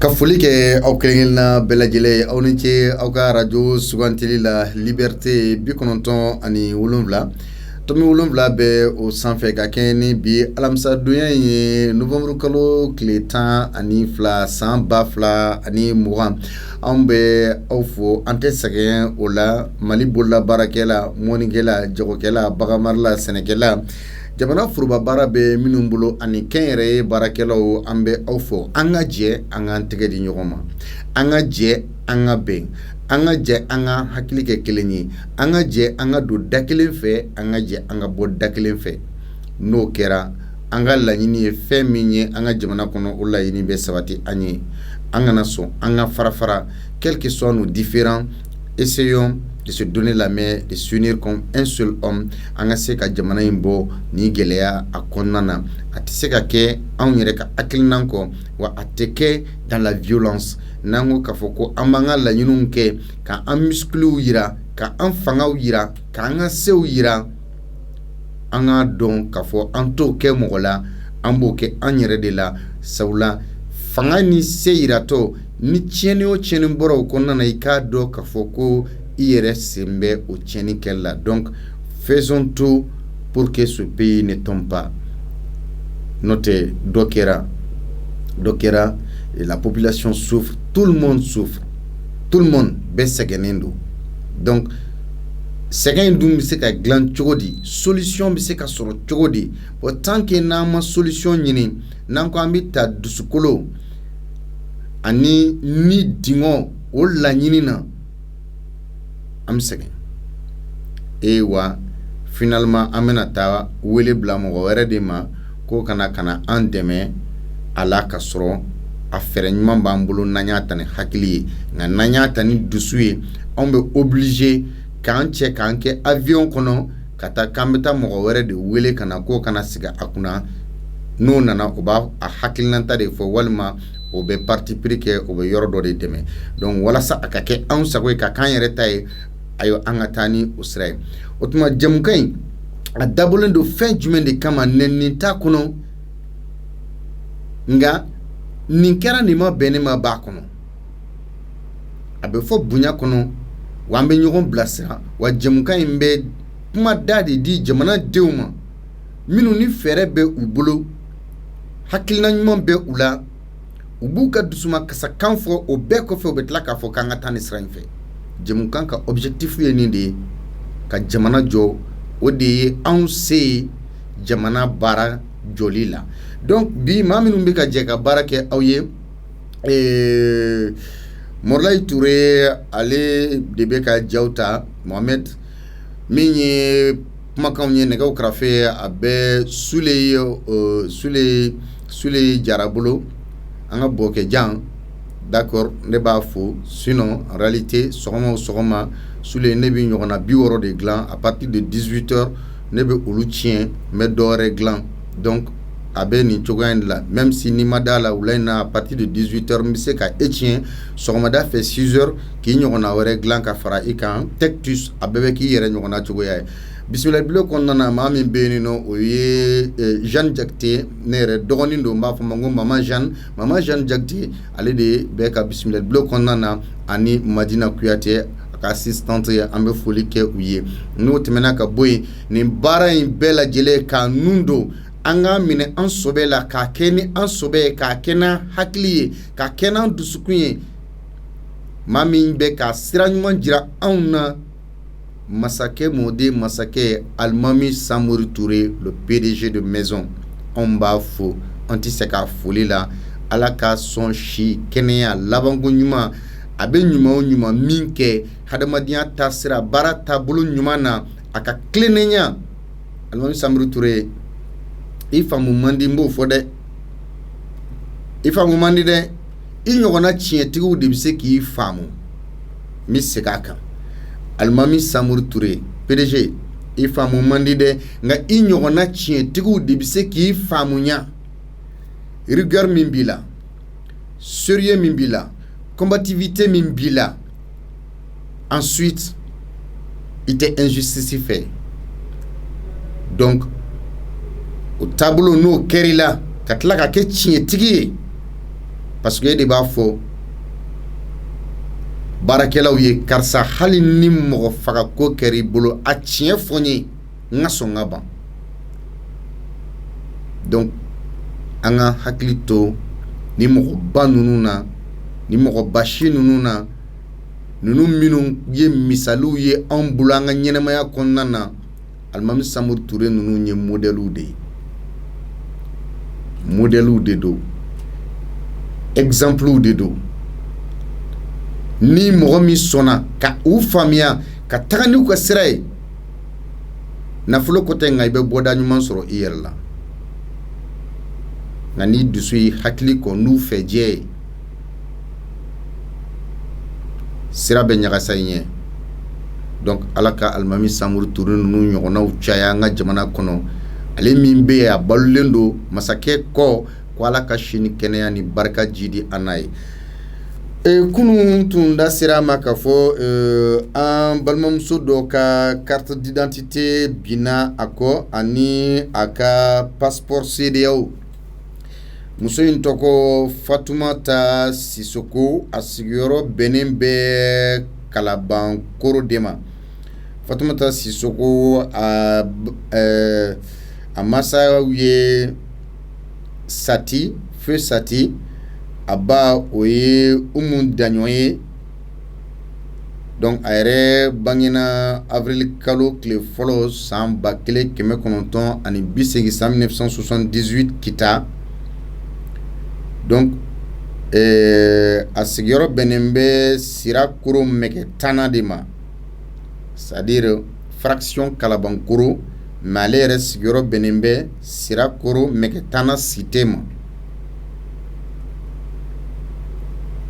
Ka foli kɛ aw kelenkelenna bɛɛ lajɛlen aw ni ce aw ka radio sugantili la Liberté 97.7 tɔmi 7 bɛ o sanfɛ ka kɛɲɛ ni bi alamisa donya ye novembre kalo tile 12 san 2020 anw bɛ aw fo an tɛ sɛgɛn o la Mali bolola baarakɛla mɔnikɛla jagokɛla baganmarala sɛnɛkɛla jamana foroba baara bɛ minnu bolo ani kɛnyɛrɛye baarakɛlaw an bɛ aw fɔ an ka jɛ an ka tɛgɛ di ɲɔgɔn ma an ka jɛ an ka bɛn an ka jɛ an ka hakili kɛ kelen ye an ka jɛ an ka don da kelen fɛ an ka jɛ an ka bɔ da kelen fɛ n'o kɛra an ka laɲini ye fɛn min ye an ka jamana kɔnɔ o laɲini bɛ sabati an ye an kana sɔn an ka fara quel que soit nos différents essayons de se donner la main, de s'unir comme un seul homme, an ka se ka jamana in bɔ ni gɛlɛya a kɔnɔna na a tɛ se ka kɛ anw yɛrɛ ka hakilinan kɔ wa a tɛ kɛ dans la violence n'an ko k'a fɔ ko an b'an ka laɲiniw kɛ ka an muscles yira ka an fangaw yira ka an ka sew yira an ka dɔn k'a fɔ an t'o kɛ mɔgɔ la an b'o kɛ an yɛrɛ de la sabula fanga ni se yiratɔ ni tiɲɛni o tiɲɛni bɔra o kɔnɔna na i k'a dɔn k'a fɔ ko i yɛrɛ sen bɛ o tiɲɛni kɛli la donc faisons tout pour que ce pays ne tombe pas n'o tɛ dɔ kɛra la population souffre tout le monde bɛɛ sɛgɛnnen don donc sɛgɛn in dun bɛ se ka dilan cogo di solution bɛ se ka sɔrɔ cogo di bon tant que n'an ma solution ɲini n'an ko an bɛ ta dusukolo ani ni dingɔ o laɲini na an bɛ sɛgɛn wa finalement an bɛna taa wele bila mɔgɔ wɛrɛ de ma ko kana an dɛmɛ a la ka sɔrɔ a fɛɛrɛ ɲuman b'an bolo n'an y'a ta ni hakili ye nka n'an y'a ta ni dusu ye anw bɛ obligé k'an cɛ k'an kɛ avion kɔnɔ ka taa k'an bɛ taa mɔgɔ wɛrɛ de wele ka na k'o kana sigi a kunna n'o nana o b'a a hakilinata de fɔ walima o bɛ parti pris kɛ o bɛ yɔrɔ dɔ de dɛmɛ donc walasa a ka kɛ anw sago ye ka k'an yɛrɛ ta ye ayo an ka taa ni o sira ye o tuma jamukan in a dabɔlen don fɛn jumɛn de kama nɛni t'a kɔnɔ nka nin kɛra nin ma bɛn ne ma b'a kɔnɔ a bɛ fɔ bonya kɔnɔ wa an bɛ ɲɔgɔn bilasira wa jamukan in bɛ kuma da de di jamanadenw ma minnu ni fɛɛrɛ bɛ u bolo hakilina ɲuman bɛ u la u b'u ka dusuma kasakan fɔ o bɛɛ kɔfɛ u bɛ tila k'a fɔ k'an ka taa ni sira in fɛ jamukan ka objectif ye nin de ye ka jamana jɔ o de ye anw se ye jamana baara jɔli la donc bi maa minnu bɛ ka jɛ ka baara kɛ aw ye Morlaye Touré ale de bɛ ka jaw ta Mohamed min ye kumakanw ye nɛgɛw kɛrɛfɛ a bɛ Sule Jara bolo an ka bɔ kɛ jan d'accord ne b'a fo sinon en réalité sɔgɔma o sɔgɔma Sule ne bɛ ɲɔgɔnna 60 de dilan à partir de 18h ne bɛ olu tiɲɛ n bɛ dɔ wɛrɛ dilan donc a bɛ nin cogoya in de la même si ni ma da la wula in na à partir de 18h n bɛ se ka e tiɲɛ sɔgɔmada fɛ 6h k'i ɲɔgɔnna wɛrɛ dilan ka fara i kan Tectus a bɛɛ bɛ k'i yɛrɛ ɲɔgɔnna cogoya ye bisimila bilo kɔnɔna na maa min bɛ yen nɔ o ye Jeanne Jakite ne yɛrɛ dɔgɔnin don n b'a fɔ ma ko Maman Jeanne Jakite ale de bɛ ka bisimila bilo kɔnɔna na ani Madina Kuyate a ka assistante ye an bɛ foli kɛ u ye n'o tɛmɛna ka bɔ yen nin baara in bɛɛ lajɛlen k'a nun don an ka minɛ an sɔbɛ la k'a kɛ ni an sɔbɛ ye k'a kɛ n'an hakili ye k'a kɛ n'an dusukun ye maa min bɛ ka sira ɲuman jira anw na masakɛ mɔden masakɛ Alimami Samori Touré le PDG de maison anw b'a fo an tɛ se k'a foli la ala ka sɔn si kɛnɛya labanko ɲuman a bɛ ɲuman o ɲuman min kɛ hadamadenya taasira baara taabolo ɲuman na a ka tilennenya Alimami Samori Touré i faamu man di n b'o fɔ dɛ i faamu man di dɛ i ɲɔgɔnna tiɲɛtigiw de bɛ se k'i faamu n bɛ segin a kan Alimami Samori Touré PDG i faamu man di dɛ nka i ɲɔgɔnna tiɲɛtigiw de bɛ se k'i faamuya rigueur min b'i la sérieux min b'i la combativité min b'i la ensuite i tɛ injustice fɛ donc o taabolo n'o kɛr'i la ka tila ka kɛ tiɲɛtigi ye parce que de b'a fɔ baarakɛlaw ye karisa hali ni mɔgɔ faga ko kɛr'i bolo a tiɲɛ fɔ n ye n ka sɔn ka ban donc an ka hakili to ni mɔgɔba ninnu na ni mɔgɔbasi ninnu na ninnu minnu ye misaliw ye anw bolo an ka ɲɛnɛmaya kɔnɔna na Alimami Samori Ture ninnu ye modèlew de ye modèlew de don exemplew de don ni mɔgɔ min sɔnna ka u faamuya ka taga n'u ka sira ye nafolo ko tɛ nka i bɛ bɔda ɲuman sɔrɔ i yɛrɛ la nka ni dusu ye hakili kɔ n'u fɛ jɛ ye sira bɛ ɲagasa i ɲɛ donc ala ka Alimami Samori Ture ninnu ɲɔgɔnnaw caya an ka jamana kɔnɔ ale min bɛ yen a balolen don masakɛ kɔ ko ala ka si ni kɛnɛya ni barika ji di an n'a ye kunun tun da sera ma k'a fɔ an balimamuso dɔ ka carte d'identité binna a kɔ ani a ka passeport CEDEAO muso in tɔgɔ Fatumata Sisoko a sigiyɔrɔ bɛnnen bɛ Kalabankoro de ma Fatumata Sisoko a masaw ye Sati Feu Sati a ba o ye Umu Daɲɔn ye donc a yɛrɛ bangena avril kalo tile fɔlɔ san 1980 san 1978 kita donc a sigiyɔrɔ bɛnnen bɛ Sirakoro Mɛkɛtana de ma c'est-à-dire fraction Kalabankoro mais ale yɛrɛ sigiyɔrɔ bɛnnen bɛ Sirakoro Mɛkɛtana cité ma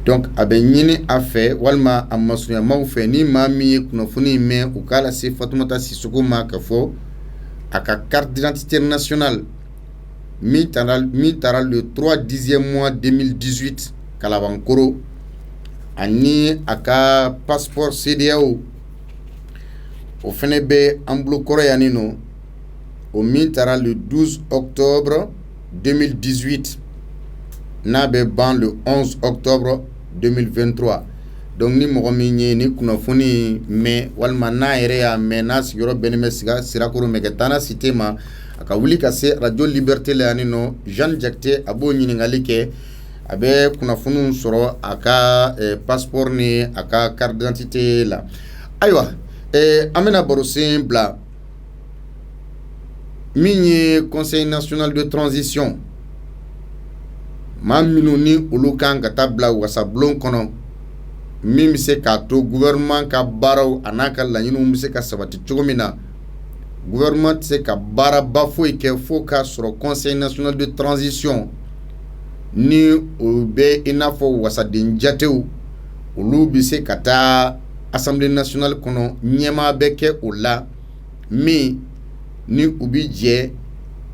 donc a bɛ ɲini a fɛ walima a masurunyamaw fɛ ni maa min ye kunnafoni mɛn u k'a lase Fatumata Sisoko ma ka fɔ a ka carte d'identité nationale min taara le 3/10e mois 2018 Kalabankoro ani a ka passeport CEDEAO o fɛnɛ bɛ an bolokɔrɔ yanni nɔ o min taara le 12 octobre 2018 n'a bɛ ban le 11 octobre 2023 donc ni mɔgɔ min ye ni kunnafoni mɛn walima n'a yɛrɛ y'a mɛn n'a sigiyɔrɔ bɛnnen bɛ Sirakoro Mɛkɛtana cité ma a ka wuli ka se radio Liberté la yanni nɔ Jeanne Jakite a b'o ɲininkali kɛ a bɛ kunnafoniw sɔrɔ a ka passeport ni a ka carte d'identité la ayiwa an bɛna barosen bila min ye Conseil national de transition maa minnu ni olu kan ka taa bila wasabulon kɔnɔ min bɛ se k'a to gouvernement ka baaraw a n'a ka laɲiniw bɛ se ka sabati cogo min na gouvernement tɛ se ka baaraba foyi kɛ fo k'a sɔrɔ Conseil national de transition ni o bɛ i n'a fɔ wasaden jatew olu bɛ se ka taa Assemblée nationale kɔnɔ ɲɛmaa bɛ kɛ o la min ni u bɛ jɛ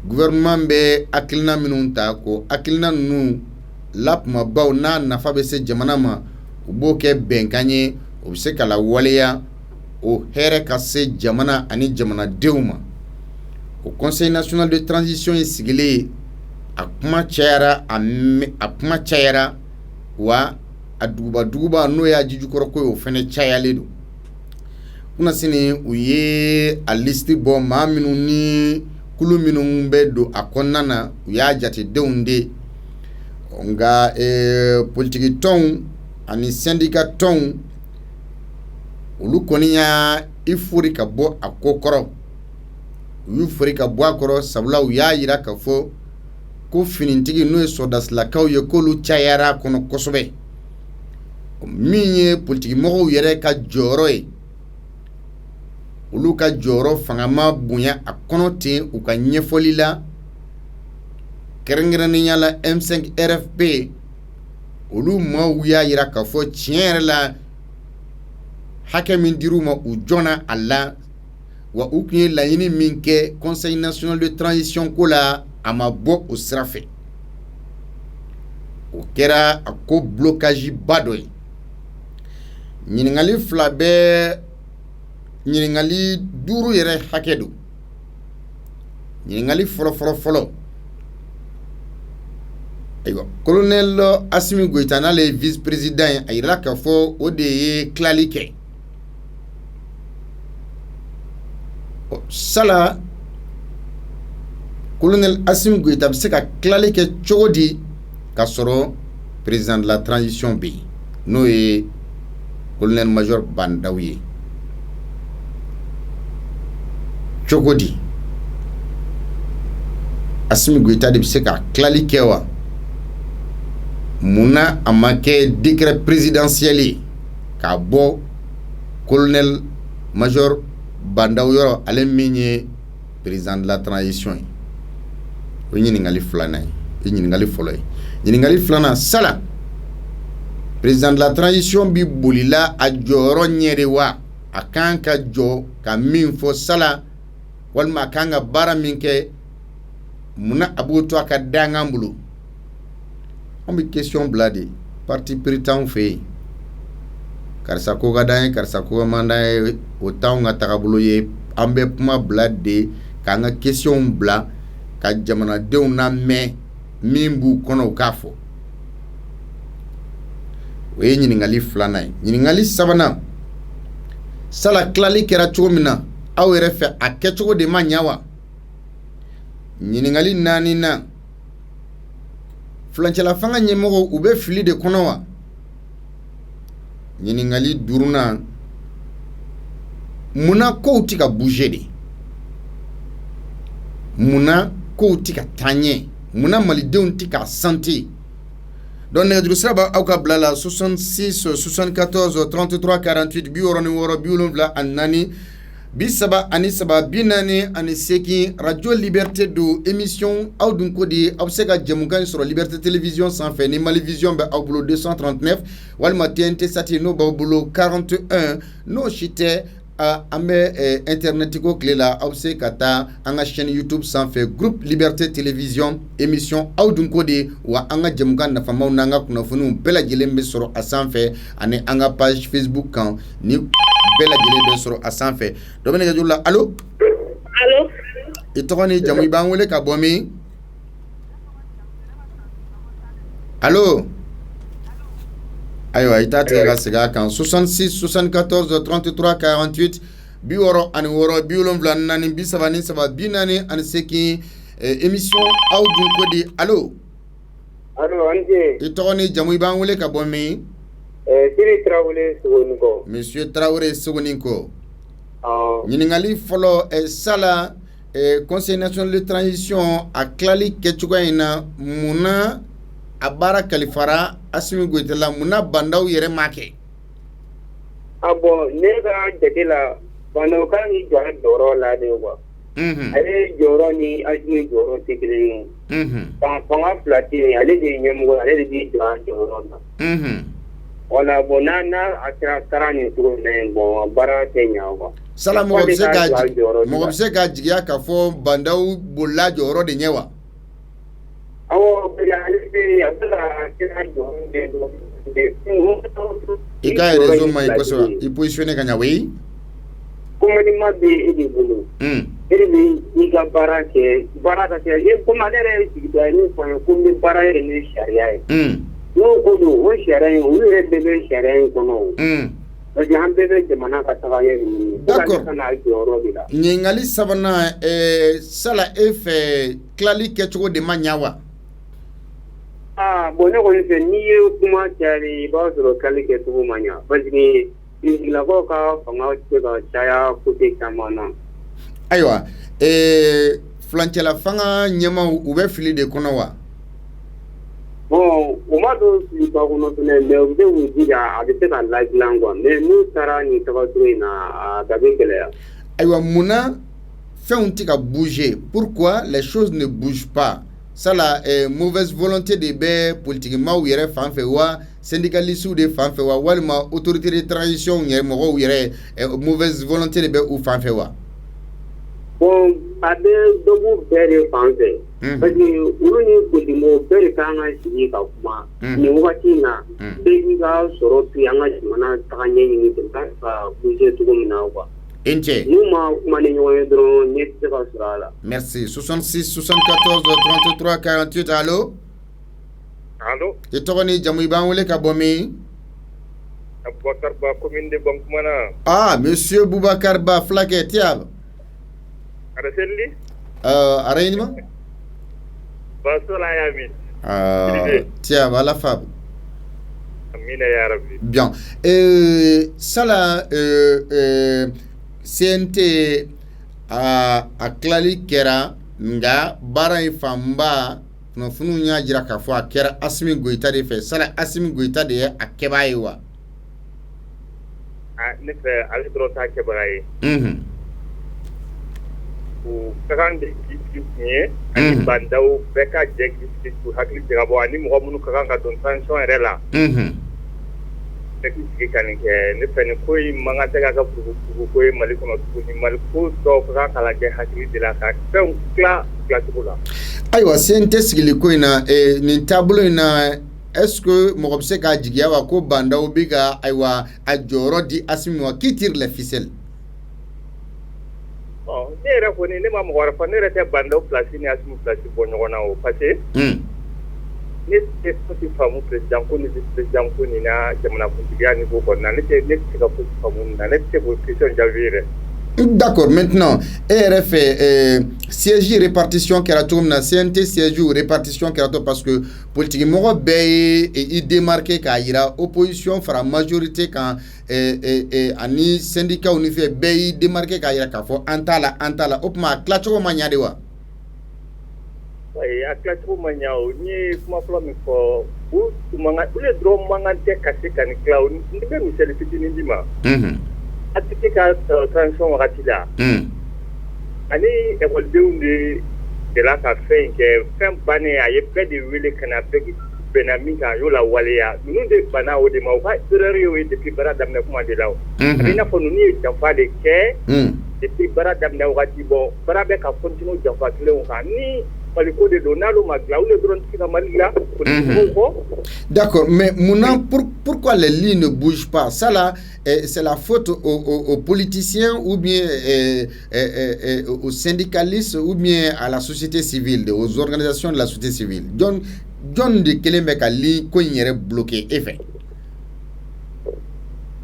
gouvernement bɛ hakilina minnu ta ko hakilina ninnu lakumabaw n'a nafa bɛ se jamana ma u b'o kɛ bɛnkan ye o bɛ se ka lawaleya o hɛrɛ ka se jamana ani jamanadenw ma o Conseil national de transition in sigilen a kuma cayara wa a duguba n'o y'a jijukɔrɔ ko ye o fɛnɛ cayalen don kuna sini u ye a liste bɔ maa minnu ni kulu minnu bɛ don a kɔnɔna na u y'a jatedenw de nka politiki tɔnw ani syndicat tɔnw olu kɔni y'a i fori ka bɔ a ko kɔrɔ u y'u fori ka bɔ a kɔrɔ sabula u y'a jira ka fɔ ko finitigi n'o ye sɔdasilakaw ye k'olu cayara kɔnɔ kosɛbɛ min ye politiki mɔgɔw yɛrɛ ka jɔyɔrɔ ye olu ka jɔyɔrɔ fangama bonya a kɔnɔ ten u ka ɲɛfɔli la kɛrɛnkɛrɛnnenya la M5 RFP olu maaw y'a jira k'a fɔ tiɲɛ yɛrɛ la hakɛ min dir'u ma u jɔnna a la wa u tun ye laɲini min kɛ Conseil national de transition ko la a ma bɔ o sira fɛ o kɛra a ko blocage ba dɔ ye ɲininkali fila bɛɛ ɲininkali 5 yɛrɛ hakɛ don ɲininkali fɔlɔ ayiwa colonel Assimi Goïta n'ale vice-président a yirala k'a fɔ o de ye tilali kɛ sala colonel Assimi Goïta bɛ se ka tilali kɛ cogo di k'a sɔrɔ président de la transition bɛ yen n'o ye colonel major Bandaw ye cogo di Assimi Goïta de bɛ se ka tilali kɛ wa munna a ma kɛ décret présidentiel ye k'a bɔ colonel major Bandaw yɔrɔ ale min ye président de la transition ye o ye ɲininkali filanan ye ɲininkali fɔlɔ ye ɲininkali filanan sala président de la transition bi bolila a jɔyɔrɔ ɲɛ de wa a kan ka jɔ ka min fɔ sala walima a kan ka baara min kɛ munna a b'o to a ka dangan bolo an bɛ question bila de parti péritant fɛ yen karisa ko ka d'an ye karisa ko man d'an ye o t'anw ka tagabolo ye an bɛ kuma bila de k'an ka question bila ka jamanadenw lamɛn min b'u kɔnɔ u k'a fɔ o ye ɲininkali filanan ye ɲininkali sabanan sala tilali kɛra cogo min na aw yɛrɛ fɛ a kɛcogo de ma ɲa wa ɲininkali naaninan fulancɛla fanga ɲɛmɔgɔw u bɛ fili de kɔnɔ wa ɲininkali duurunan munna kow tɛ ka bouger de munna kow tɛ ka taa ɲɛ munna malidenw tɛ ka santé donc nɛgɛjuru sira b'aw ka bila la 66 74 33 48 66 74 34 radio liberté do émission aw dun ko di aw bɛ se ka jɛmukan sɔrɔ liberté télévision sanfɛ ni Mali vision bɛ aw bolo 239 walima TNT sati n'o b'aw bolo 41 n'o si tɛ an bɛ internet ko tile la aw bɛ se ka taa an ka chaîne YouTube sanfɛ groupe liberté télévision émission aw dun ko di wa an ka jɛmukan nafamaw n'an ka kunnafoniw bɛɛ lajɛlen bɛ sɔrɔ a sanfɛ ani an ka page Facebook kan ni bɛɛ lajɛlen bɛ sɔrɔ a sanfɛ dɔ bɛ nɛgɛjuru la allo allo i tɔgɔ ni jamu i b'an wele ka bɔ min allo ayiwa i t'a tigɛ ka segin a kan 66 74 33 48 66 74 43 émission aw dun ko di allo allo anje i tɔgɔ ni jamu i b'an wele ka bɔ min Siri Traoré Sogoninko monsieur Traoré Sogoninko ɲininkali fɔlɔ sala conseil national de transition a tilali kɛcogoya in na munna a baara kalifara Assimi Goïta la munna Bandaw yɛrɛ m'a kɛ bon ne ka jate la Bandaw kan k'i jɔ a jɔyɔrɔ la de quoi ale jɔyɔrɔ ni Assimi jɔyɔrɔ tɛ kelen ye fanga fila tɛ yen ale de ye ɲɛmɔgɔ ale de b'i jɔ a jɔyɔrɔ la wala bon n'a a kɛra taara nin cogo min na bon baara tɛ ɲɛ quoi sala mɔgɔ bɛ se ka jigiya k'a fɔ Bandaw bolila jɔyɔrɔ de ɲɛ wa awɔ ale bɛ a bɛ ka kɛra jɔyɔrɔ de i ka réseau man ɲi kosɛbɛ i positionné ka ɲɛ oui commandement bɛ e de bolo e de bɛ i ka baara kɛ baara ka kɛ komi ale yɛrɛ ye sigida ye min fɔ an ye ko n bɛ baara yɛrɛ ni sariya ye n'o ko don o sariya in olu yɛrɛ bɛɛ bɛ sariya in kɔnɔ o parce que an bɛɛ bɛ jamana ka tagaɲɛ ninnu d'accord ka n'a jɔyɔrɔ de la ɲininkali sabanan sala e fɛ tilali kɛcogo de ma ɲa wa bon ne kɔni fɛ n'i ye kuma caya i b'a sɔrɔ tilali kɛcogo ma ɲa parce que sigilakaw ka fanga tɛ se ka caya côté caman na ayiwa fulancɛla fanga ɲɛmaw u bɛ fili de kɔnɔ wa bon o ma don filiba kɔnɔ fɛnɛ mais u bɛ k'u jija a bɛ se ka ladilan quoi mais n'u taara nin tagacogo in na a bɛ gɛlɛya ayiwa munna fɛnw tɛ ka bouger pourquoi les choses ne bougent pas sala mauvaise volonté de bɛ politikimaw yɛrɛ fan fɛ wa syndicalistes de fan fɛ wa walima autorité de transition yɛrɛ mɔgɔw yɛrɛ mauvaise volonté de bɛ u fan fɛ wa bon a bɛ dɔ b'u bɛɛ de fan fɛ parce que olu ni politikimɔgɔw bɛɛ de kan ka sigi ka kuma nin wagati in na bɛɛ k'i ka sɔrɔ to yen an ka jamana tagaɲɛ ɲini jamana ka bouger cogo min na quoi n'u ma kuma ni ɲɔgɔn ye dɔrɔn ne tɛ se ka sɔrɔ a la merci 66 74 33 48 allo Allô? I tɔgɔ ni jamu i b'an wele ka bɔ min? Abubakar Ba, commune de Bankumana. Ah, monsieur Boubacar Ba, Flake, tiens. Araselli? Arrêtement? Basola Yamin. Tiens, voilà, Fab. Amina ya Rabbi. Bien. Ça là, CNT a klali kɛra nga baara in fanba kunnafoniw y'a jira k'a fɔ a kɛra Asimi Goyita de fɛ sala Asimi Goyita de ye a kɛbaa ye wa? Ne fɛ ale dɔrɔn t'a kɛbaga ye. O ka kan de k'i kun ye ani bandaw bɛɛ ka jɛ k'i k'u hakili jagabɔ ani mɔgɔ minnu ka kan ka don transition yɛrɛ la. Bɛɛ k'i sigi ka nin kɛ ne fɛ nin ko in man kan tɛ k'a ka furugufurugu ko ye Mali kɔnɔ tuguni Mali ko dɔw ka kan ka lajɛ hakili de la ka fɛnw tilacogo la. Ayiwa CNT sigili ko in na nin taabolo in na est-ce que mɔgɔ bɛ se k'a jigiya wa ko bandaw bɛ ka ayiwa a jɔyɔrɔ di Asimi ma qui tire les ficelles? Ne yɛrɛ kɔni ne ma mɔgɔ wɛrɛ fɔ ne yɛrɛ tɛ bandaw place ni Asimi place bɔ ɲɔgɔn na o parce que ne tɛ fosi faamu président ko ni vice président ko nin na jamanakuntigiya niveau kɔnɔna ne tɛ se ka fosi faamu nin na ne tɛ se k'o question jaabi yɛrɛ. D'accord, maintenant, RF siège répartition qui a tout CNT siège répartition qui a tout parce que politiquement ben il démarqué qu'il y a opposition fera majorité quand ani syndicat on fait ben démarqué qu'il y a qu'à faut antala opma klacho mania de wa. Oui, à klacho mania ni kuma flo mi fo ou manga les drum manga te kase kan cloud ni be mi sel fitini dima. Atike ka transition wakati la ani école de la ka fɛn kɛ fɛn bannen a ye bɛɛ de wele ka na bɛɛ bɛnna min kan a y'o la waleya ninnu de banna o de ma u ka erreur y'o ye depuis baara daminɛ kuma de la o a bɛ i n'a fɔ ninnu ye janfa de kɛ depuis baara daminɛ wagati bɔ baara bɛ ka continue janfa kelenw kan ni Maliko de don n'olu ma dilan olu dɔrɔn tɛ se ka Mali la politiciens kɔ. D'accord, mais pourquoi les lignes ne bougent pas? Ça là, c'est la faute aux politiciens ou bien aux syndicalistes ou bien à la société civile, aux organisations de la société civile. John de Keleme ka ligne ko yɛrɛ bloqué et fait.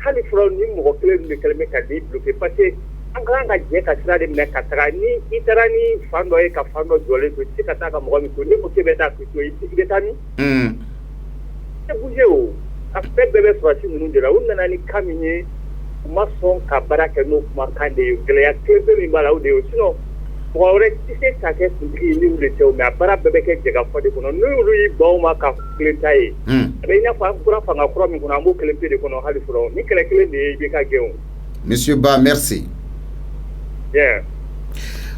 Hali fɔlɔ ni mɔgɔ kelen de Keleme ka ligne bloqué parce que an kan ka jɛ ka sira de minɛ ka taga ni I taara ni fan dɔ ye ka fan dɔ jɔlen to i tɛ se ka taa ka mɔgɔ min to ne ko k'e bɛ taa k'i to i bɛ taa min? Tɛ bouger o a fɛn bɛɛ bɛ sɔrɔsi ninnu de la u nana ni kan min ye u ma sɔn ka baara kɛ n'o kumakan de ye gɛlɛya kelen pe min b'a la o de ye sinon mɔgɔ wɛrɛ tɛ se ka kɛ kuntigi ye ni olu de tɛ o mais a baara bɛɛ bɛ kɛ jɛgafɔ de kɔnɔ n'olu y'i ban o ma ka kelen ta ye a bɛ i n'a fɔ an kura fanga kura min kɔnɔ an b'o kelen pe de kɔnɔ hali fɔlɔ ni kɛlɛ kelen de ye i bɛ ka gɛn o. Monsieur Ba, merci. Yeah.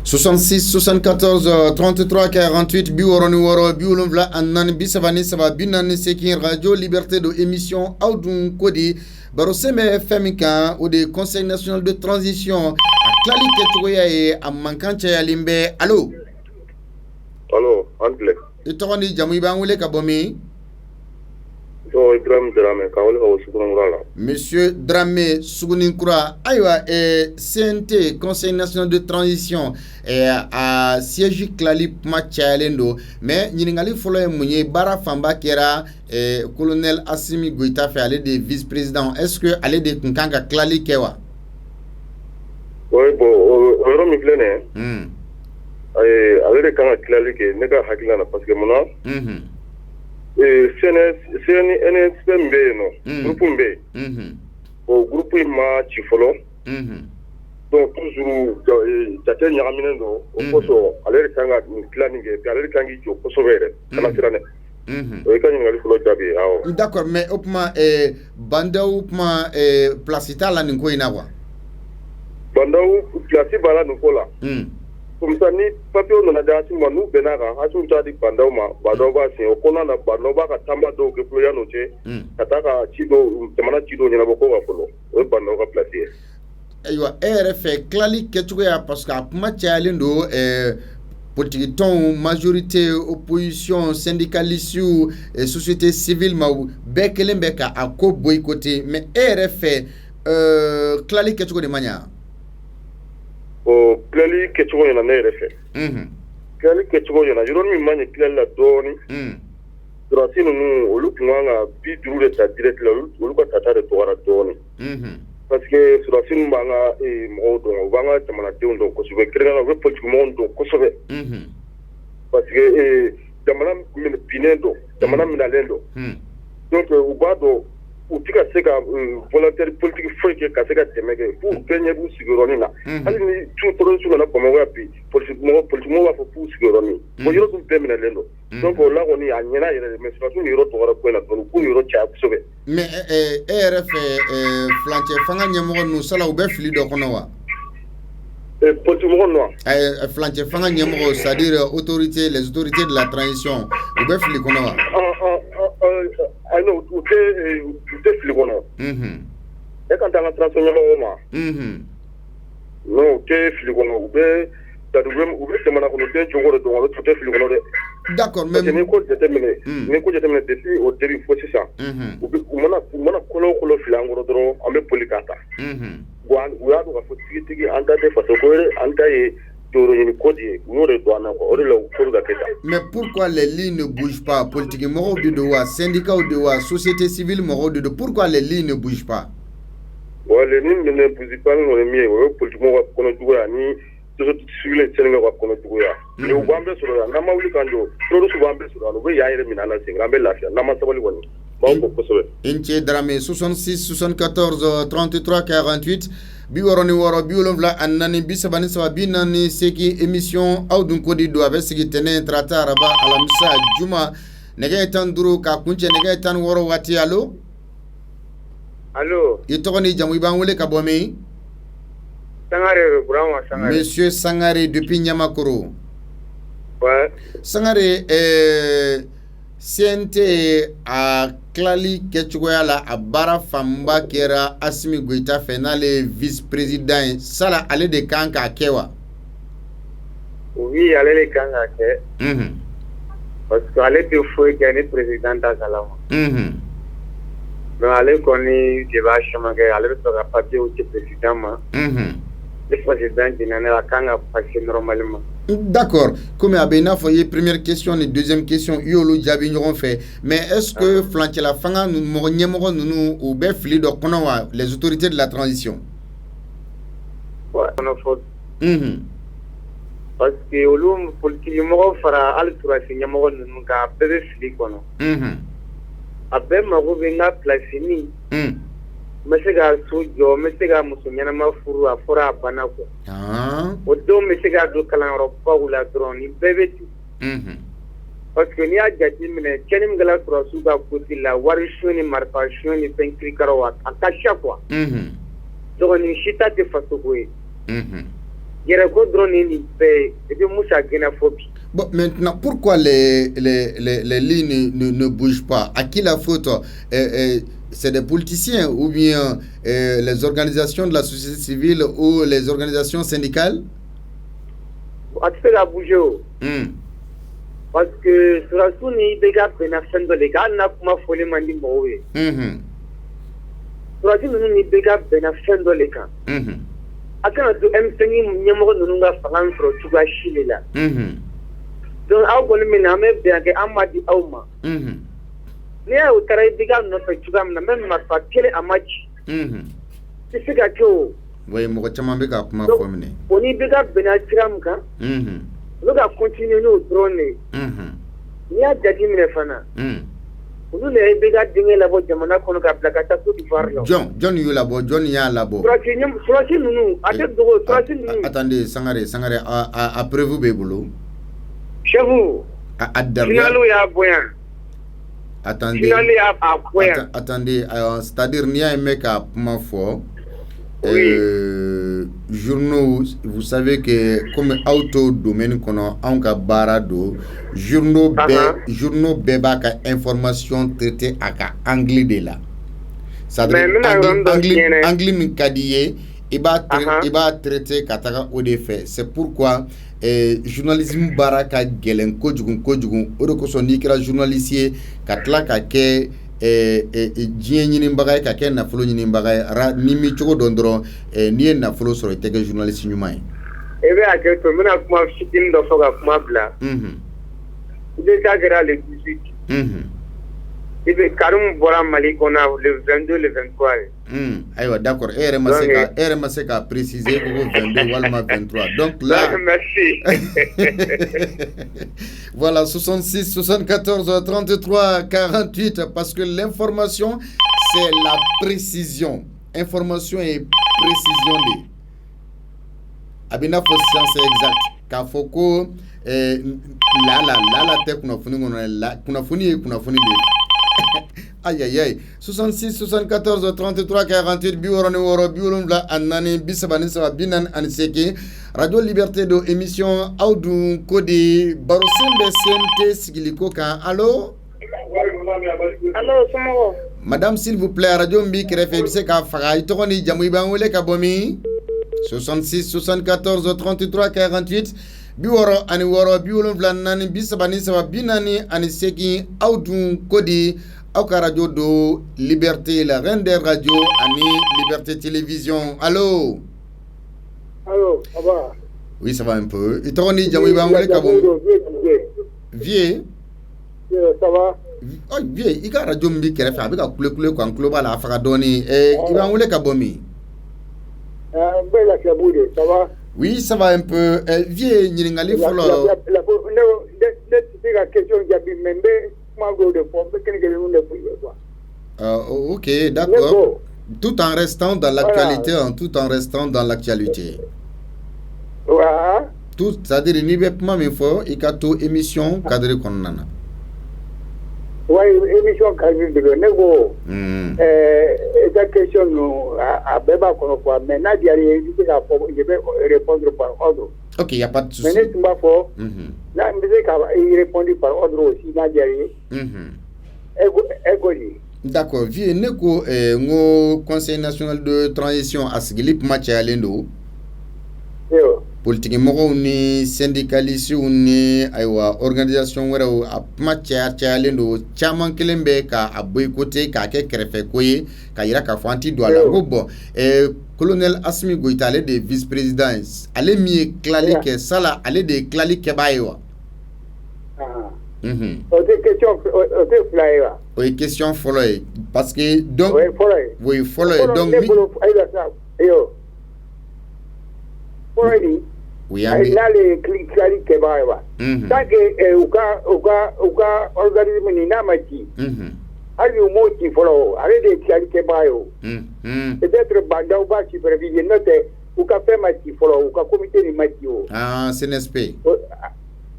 66 74 33 48 biworoni woro biwolonvla annan bisabani saba binani sekin radio liberté de émission Audun Kodi baro seme femika ou de conseil national de transition a klali ketoya e a mankancha ya limbe. Allô angle itoni jamu iban wele ka bomi so Ibrahim Dramé ka wele ka Sugunin la Monsieur Dramé Sugunin Kura aywa CNT conseil national de transition a siège klali machalendo mais nyiningali folo e munye bara famba kera colonel Asimi Goyita fait aller des vice-président est-ce que aller de kunkanga klali kewa oui bon oro mi flene aller de kanga klali ke ne ka hakilana parce que mona CNSP mbe no groupe mbe o groupe ma ci folo donc toujours jate ñagaminen do o koso ale kanga klani ke ale kangi jo koso bere kala sirane o kanyi ngali folo jabi awo d'accord mais opma bandaw opma placita la ninko ina wa bandaw place bala ninko la comme ça ni papier on a déjà signé nous benara asu tadi bandaw ma bandaw ba sin o kona na bandaw ba ka tamba do ke ploya no che kataka chido temana chido nyana boko wa folo o bandaw ka place aywa RF klali ketuya parce que apma chalindo politique ton majorité opposition syndicaliste société civile ma bekelembe ka ako boycotté mais RF klali ketuko de mania o klali ketuko na RF klali ketuko na yoro mi manye klali la doni surasi ninnu olu tun kan ka 50 de ta direct la olu ka tata de dɔgɔyara dɔɔnin parce que surasi ninnu b'an ka mɔgɔw dɔn u b'an ka jamanadenw dɔn kosɛbɛ kɛrɛnkɛrɛnnenya u bɛ politique mɔgɔw dɔn kosɛbɛ parce que jamana binnen don jamana minalen don donc u b'a dɔn u tɛ ka se ka volontaire politique foyi kɛ ka se ka dɛmɛ kɛ f'u bɛɛ ɲɛ b'u sigiyɔrɔnin na hali ni terroriste nana Bamakɔ yan bi politique mɔgɔw b'a fɔ k'u sigiyɔrɔnin bon yɔrɔ dun bɛɛ minɛlen don donc o la kɔni a ɲɛna yɛrɛ de mais surasiw ni yɔrɔ dɔgɔyara ko in na dɔɔnin k'u yɔrɔ caya kosɛbɛ. mais e yɛrɛ fɛ fulancɛ fanga ɲɛmɔgɔ ninnu sala u bɛ fili dɔ kɔnɔ wa. politique mɔgɔ ninnu wa. fulancɛ fanga ɲɛmɔgɔ c'est-à-dire les autorités de la transition u bɛ fili kɔnɔ wa. non u tɛ fili kɔnɔ. e kan tɛ an ka transition ɲɛmɔgɔw ma. non u tɛ fili kɔnɔ u bɛ jamana kɔnɔden cogo de dɔn u tɛ fili kɔnɔ dɛ. d'accord mais ni ko jateminɛ depuis o début fo sisan u mana kolo fili an kɔrɔ dɔrɔn an bɛ boli k'a ta. u y'a dɔn k'a fɔ tigitigi an ta tɛ faso ko ye an ta ye jɔyɔrɔ ɲini ko de ye u y'o de don an na quoi o de la u ko bɛ ka kɛ tan. mais pourquoi les lignes ne bougent pas politique mɔgɔw de don wa syndicats de wa société civile mɔgɔw de don pourquoi les lignes ne bougent pas. bon les lignes ne bougent pas ni o ye min ye o ye politique mɔgɔw ka kɔnɔjuguya ni société civile sɛnɛkɛ ka kɔnɔjuguya mais u b'an bɛɛ sɔrɔ yan n'an ma wuli k'an jɔ terroriste b'an bɛɛ sɔrɔ yan u bɛ y'an yɛrɛ minɛ an na segin an bɛ lafiya n'an ma sabali kɔni b'an fɔ kosɛbɛ. Inche Dramé 66 74 33 48 66 74 44 seki émission aw dun kodi do abe sigi tene trata araba alamisa juma nege tan duru ka kunche nege tan woro wati allo ito ni jamu iban wole ka bomi Sangare Brahma Sangare. Monsieur Sangare depuis Nyamakoro. Ouais. Sangare CNT a klali kechugoya la a bara famba kera Assimi Goïta fe n'ale vice-président sala ale de kan ka kewa. Oui, ale de kan ka ke. Parce que ale te foi ke ni président ta salama. Mais ale koni débat chama ke ale to ka papier au président ma. Le président dina la kan ka passer normalement. D'accord. Comme Abena foye première question et deuxième question yolo jabi ñoron fait. Mais est-ce que flanquer la fanga nous ñemogo nous ou be fili do kono wa les autorités de la transition? Ouais, on a faute. Parce que olum politique mo fara al turasi ñemogo nous ka be fili kono. Abe mago be nga place ni. Mesega sujo mesega musunyana mafuru afora bana ko o do mesega do kalan ro pawula drone bebeti parce que ni a jati mine kenim gala sura suga kutila wari shoni marfa shoni penkri karawa akasha quoi donc ni shita te fasogoy yere ko drone ni be et puis musa gena phobie. Bon, maintenant, pourquoi les lignes ne bougent pas? À qui la faute? C'est des politiciens ou bien les organisations de la société civile ou les organisations syndicales? Tu fais la bouger. Parce que sur la zone, il y a des gens qui ont fait des mandi mauvais. Sur la zone, il y a des gens qui ont fait des cas. Après, tu as M5, il y a des gens qui ont fait des cas. Donc, aw ko min na me be ke amadi awma ne aw taray diga no fa jugam na même ma fa kele amaji ci siga ko way mo ko chama be ka kuma fo mine oni diga bena tiram ka lo ga continue no drone ni a jadi mine fana ulu le diga dinge la bo jamana kono ka plaka ta ko di farlo John yu la bo John ya la bo surati nunu ate dogo surati nunu attendez Sangare après vous be bolo chez vous. Attendez, attendez, c'est-à-dire qu'il y a un mec à ma foi. Journaux, vous savez que comme auto domaine qu'on a en barado, journaux beba ka information traité à ka anglais de là. Ça veut dire anglais min kadiye il va traiter kataka au défait. C'est pourquoi journalisme baraka gelen kojugun o de ko so ni kira journaliste ka tla ka ke jiye nyini mbaga ka ke na folo nyini mbaga ra ni mi chogo dondro ni na folo so te ke journaliste nyuma e be a ke to mena kuma fitin do foga kuma bla de ka gara le 18 Il fait Karim Bora Malikona le 22, le 23. Aïwa, d'accord. RMC a précisé que vous 22 Walma 23. Donc là. Merci. Voilà, 66, 74, 33, 48. Parce que l'information, c'est la précision. Information et précision. Abina faut science exact. Car faut que la tête kunafuni. Aïe aïe aïe. 66 74 33 48 bioroni bla anani bisabani saba binan aniseki Radio Liberté de émission Audou Kodi Barosembe CNT Sigiliko kan. Allô? Allô, Somo. Madame, s'il vous plaît, Radio Mbi Kerefe Biseka Faga Itokoni Jamui Bangole Kabomi 66 74 33 48 biworo ani woro biwolon vlanani bisabani saba binani aniseki Audou Kodi Auka Radio do Liberté, la reine des radios, Ani Liberté Télévision. Allô? Allô, ça va? Oui, ça va un peu. Et toi, on est Jamou Bangole Kabon. Vieux? Ça va? Oh, vieux, il y a Radio Mbi qui fait avec un couleur quand Global a fait donner. Et il va en Kabomi. Ça va? Oui, ça va un peu. Vieux, il y a une follow. La question ok, d'accord. Tout en restant dans l'actualité, tout en restant dans l'actualité. Tout, c'est-à-dire, il n'y a pas de fois, il y a tout émission cadre qu'on a. Oui, émission cadre de l'ego. La question, à Beba, mais Nadia, je vais répondre par ordre. Ok, il n'y a pas de souci. Mais n'est-ce pas fort? Là, il répondit par ordre aussi, Nadia. D'accord. Vieux, Neko, le Conseil national de transition à Sigilip Machalendo. Politique moko ni syndicaliste ni aywa organisation wera a Machalendo chaman kelembe ka a boycotté ka ke krefe koye ka ira ka fanti do ala bon colonel Asmi Goïta ale de vice-président ale mi klali ke sala ale de klali ke baywa. Oui, question follow parce que donc oui follow donc oui là les clics que va tant que uka organisme ni namati ali moti follow avec des clics que va peut-être banda ou ba superviser note uka fait mati follow uka comité ni matio CNSP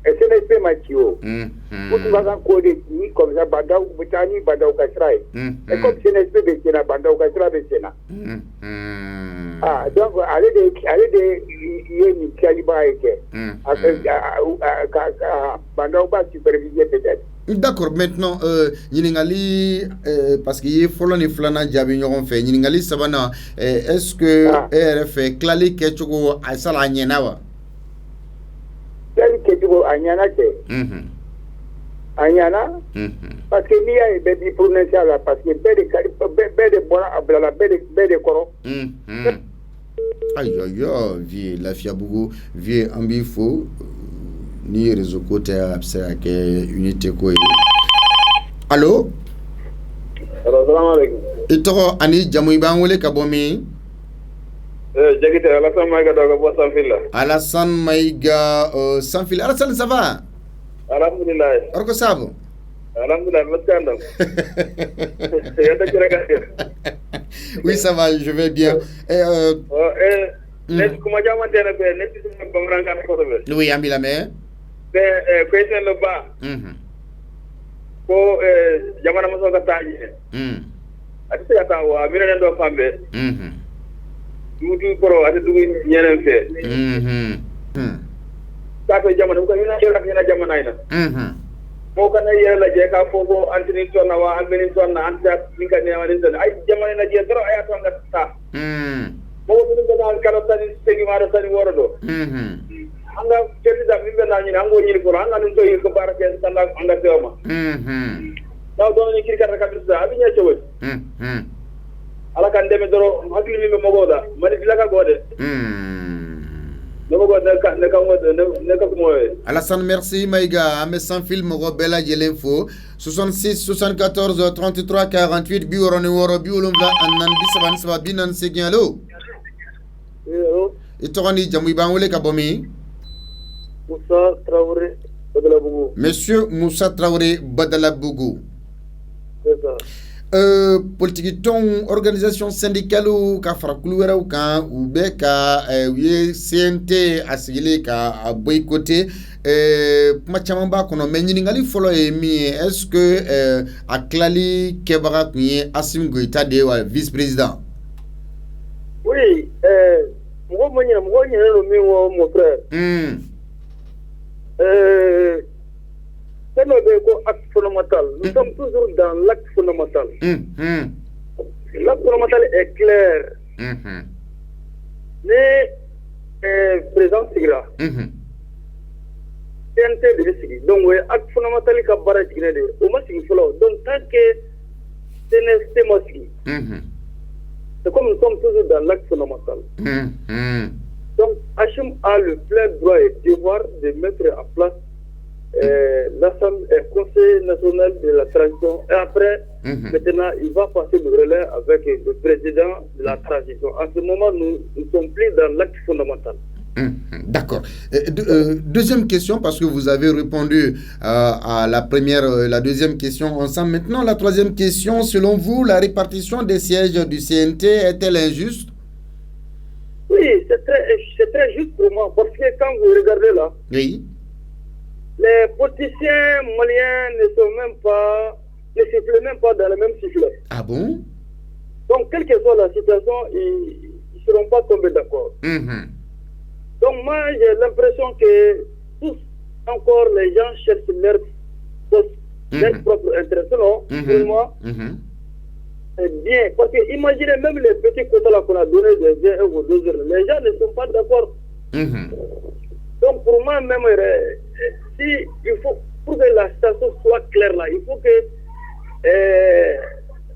SNSP Mathieu. Vous vas encoder comme ça, Bandao, Boutani, Bandao Kachrai. Et comme SNSP Bessena, Bandao Kachrai Bessena. Donc, allez de Yéni Kalibaïke. Bandao va superviser peut-être. D'accord, maintenant, Yiningali, parce qu'il y a Folon et Flana Jabignon fait, Yiningali Savana, est-ce que RF Klali Ketchugo à Salanyanawa? Anyana Anyana parce que il y a des prononcés là parce que bede bora abla bede koro aïe vie la fiabugo vie ambifo ni réseau côté absa ke unité ko allô assalamu alaykum ito ani jamu ibangole kabomi Jagite Alassane Maïga doga bo Sanfila. Alassane Maïga Sanfila. Alassane, ça va? Alhamdulillah. Orko sabo? Alhamdulillah, maskandam. Oui, ça va, je vais bien. Comment diamantene be neti sum bamranga ko be. Oui, ambi la mer. Question le ba. Ko jamana mo so ka taji. Ati se ta wa mi ren do fambe. Dudu koro ati dugu ñeneen fe ta ko jamana ko ina jamana ina mo kana yela je ka fofo antini tonna wa albeni tonna anta ninka ne wani tan ay jamana na je daro aya tonga ta mo dum dal kala tani segi mara tani worodo anga cedi da mimbe na ni ango ni ko anga nto yi ko barake tan anga teoma taw do ni kirkata kabisa abi nya cewo ala kan deme doro hakli mi mogoda mani filaka gode Alassane, merci Maïga. Mais sans film, Robella Jelenfo. 66 74 33 48 Bioroni Woro Biolumba Anan Bisaban Saba Binan Seguialo. Et Torani Jamui Bangole Kabomi. Moussa Traoré Badalabougou. Monsieur Moussa Traoré Badalabougou. C'est ça. Politique ton organisation syndicale ou ka farakuluwera ou kan ou be ka CNT asigile ka boycotter kuma caman b'a kɔnɔ mais ɲininkali fɔlɔ ye min ye est-ce que a tilali kɛbaga kun ye Assimi Goïta de wa vice président. Oui, mɔgɔ ɲinɛ lo min wɔ mon frère. C'est notre acte fondamental. Nous sommes toujours dans l'acte fondamental. L'acte fondamental est clair. Mais, président Sigra, CNT de Sigi. Donc, l'acte fondamental est barré de Guinée. Au moins, c'est follow. Donc, tant que CNST m'a Sigi, c'est comme nous sommes toujours dans l'acte fondamental. Donc, Hachim a le plein droit et devoir de mettre en place l'Assemblée, Conseil national de la transition. Et après, maintenant, il va passer le relais avec le président de la transition. En ce moment, nous sommes plus dans l'acte fondamental. D'accord. Deuxième question, parce que vous avez répondu à la deuxième question ensemble. Maintenant, la troisième question. Selon vous, la répartition des sièges du CNT est-elle injuste? Oui, c'est très juste pour moi. Parce que quand vous regardez là, oui, les politiciens maliens ne sifflent même pas dans le même sifflet. Ah bon? Donc, quelle que soit la situation, ils ne seront pas tombés d'accord. Donc, moi, j'ai l'impression que tous, encore, les gens cherchent leur propre intérêt. Sinon, pour moi, c'est bien. Parce que imaginez même les petits quotas là qu'on a donnés de 1 ou 2 heures. Les gens ne sont pas d'accord. Donc, pour moi, même, il faut, pour que la situation soit claire là, il faut que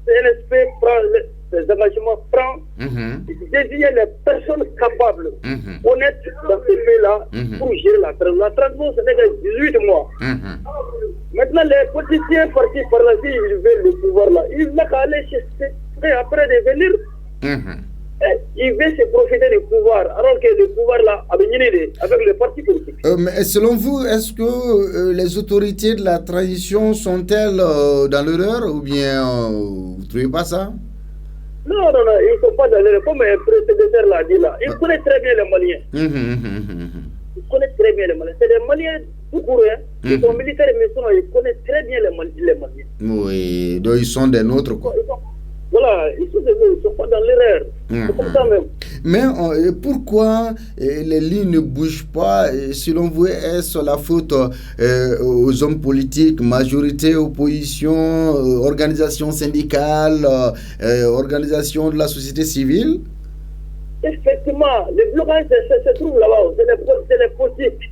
CNSP prend les engagements, désigner les personnes capables, honnêtes dans ces pays-là, pour gérer la transition. La transition, ce n'est que 18 mois. Maintenant, les politiciens partis par là, s'ils veulent le pouvoir là, ils n'ont qu'à aller chercher après de venir. Il veut se profiter du pouvoir, alors que le pouvoir là, avec les partis politiques. Mais selon vous, est-ce que les autorités de la transition sont-elles dans l'erreur ou bien vous ne trouvez pas ça? Non, ils ne sont pas dans l'erreur. Comme un prédécesseur l'a dit là, ils connaissent très bien les Maliens. Ils connaissent très bien les Maliens. C'est des Maliens tout court. Ils sont militaires, mais ils connaissent très bien les Maliens. Oui, donc ils sont des nôtres, quoi. Voilà, ils ne sont pas dans l'erreur. C'est comme ça même. Mais pourquoi les lignes ne bougent pas? Selon vous, est-ce la faute aux hommes politiques, majorité, opposition, organisation syndicale, organisation de la société civile? Effectivement, le blocage se trouve là-bas. C'est les politiques.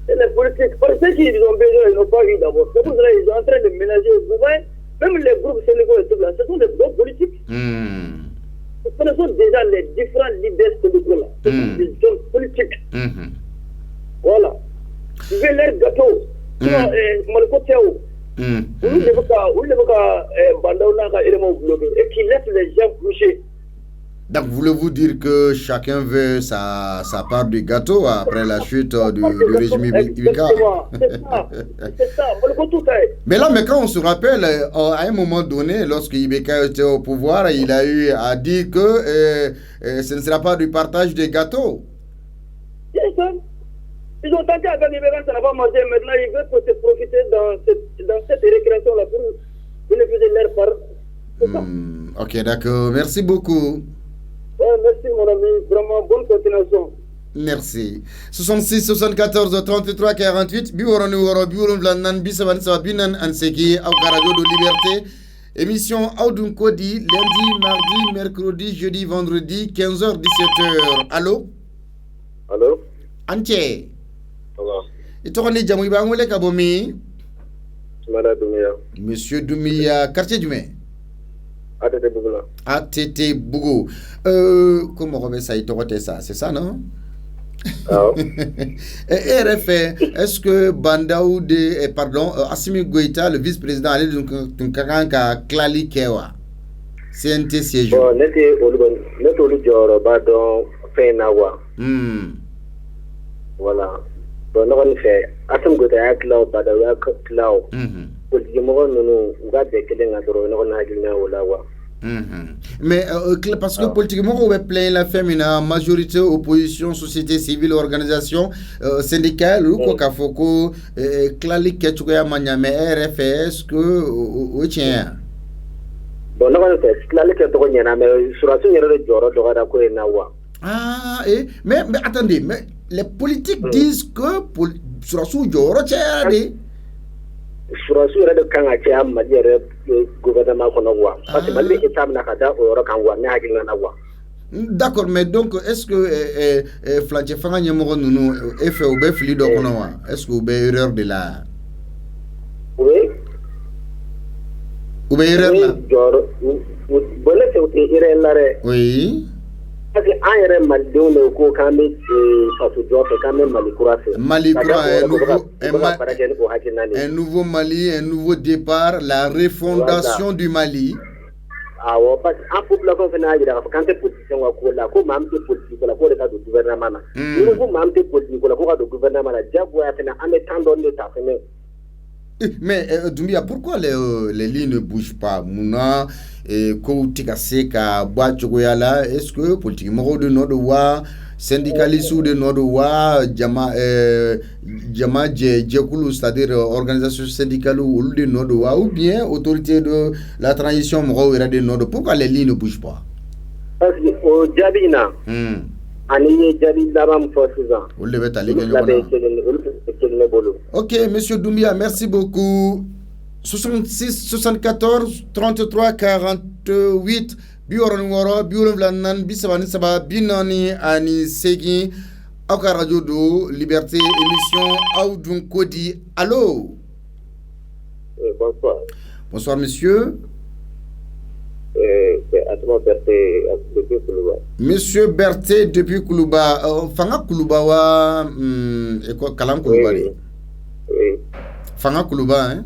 C'est les politiques. Parce que qu'ils ont besoin, ils n'ont pas eu d'abord. C'est pour ça qu'ils sont en train de ménager. Vous voyez, même les groupes syndicaux et tout là, ce sont des groupes politiques. Nous connaissons déjà les différents leaders syndicaux là. Ce sont des hommes politiques. Voilà. Ils veulent leur gâteau. Sinon, Malko Tiaou. Où il ne veut pas Bandaouna élément bloqué et qui laisse les gens coucher. Donc, voulez-vous dire que chacun veut sa part du gâteau après la chute du régime Ibeka? C'est ça. Mais quand on se rappelle, à un moment donné, lorsque Ibeka était au pouvoir, il a eu à dire que ce ne sera pas du partage des gâteaux. C'est ça. Ils ont tenté avec Ibeka, ça n'a pas marché. Maintenant, ils veulent se profiter dans cette récréation-là pour bénéficier de leur part. Ok, d'accord. Merci beaucoup. Merci mon ami, vraiment bonne continuation. Merci. 66 74 33 48 biworoni woro biworon blannan bisaban sabinan anseki au radio de liberté. Émission Audun Kodi lundi, mardi, mercredi, jeudi, vendredi 15h 17h. Allô? Allô? Anche. Voilà. Et toi on est jamoui bangole kabomi? Madame Doumia. Monsieur Doumia, quartier du mai. ATT Bougou. ATT Bougou. Comment on remet ça? Il te ça, c'est ça, non? RFA, est-ce que Assimi Goïta, le vice-président, allait donc Klali Kewa, CNT siège. Bon, n'était voilà. Bon, on fait. Assimi Goïta, Klau, Badawa, Klau. Mais parce que politiquement, on va plein la féminin, majorité, opposition, société civile, organisation syndicale, ou quoi qu'il faut Klali Ketouya Manyame, RFS, que où tient. Bon, non, on fait. Klali Ketouya, mais sur la suite, il y a le Joro, Dorada, Nawa. Ah, mais attendez, mais les politiques disent que sur la suite, Joro, tient. Surasu yɛrɛ de kan ka caya Mali yɛrɛ gouvernement kɔnɔ wa parce que Mali bɛ état min na ka da o yɔrɔ kan wa ne hakilina na wa. D'accord, mais donc est-ce que Flancɛ fanga ɲɛmɔgɔ ninnu e fɛ u bɛ fili dɔ kɔnɔ wa est-ce que u bɛ erreur de la. Oui. U bɛ erreur la. Jɔyɔrɔ bon ne fɛ u tɛ erreur la dɛ. Oui. Parce que an yɛrɛ malidenw de ko k'an bɛ faso jɔ fɛ k'an bɛ Mali kura fɛ. Mali kura un nouveau Mali, un nouveau départ, la refondation du Mali. Ah ouais, parce qu'en population fɛnɛ y'a jira k'a fɔ k'an tɛ politicien ka ko la ko maa min tɛ politique la k'o de ka don gouvernement na. Ni ko maa min tɛ politique la k'o ka don gouvernement na diyagoya fɛnɛ an bɛ temps dɔɔni de ta fɛnɛ. Mais Doumbia, pourquoi les lignes ne bougent pas? Mouna Koutikaseka, Boachogoyala, est-ce que politiquement de Nodowa, syndicalistes de Nodowa, Jama Djekoulou, c'est-à-dire organisation syndicale ou de Nodowa, ou bien autorité de la transition Moro de Nodo, pourquoi les lignes ne bougent pas? Parce que au Djabina, Ani Djabi Labam Fosuza. Ok, monsieur Doumbia, merci beaucoup. 66 74 33 48 Biorongoro Bioronglanan Bisabani Saba Binani Ani Segi Aka Radio do Liberté émission Aoudun Kodi. Allô? Bonsoir. Bonsoir monsieur. Monsieur Berthe depuis Koulouba. Fanga Koulouba wa Kalam Koulouba. Oui. Fanga Koulouba, hein?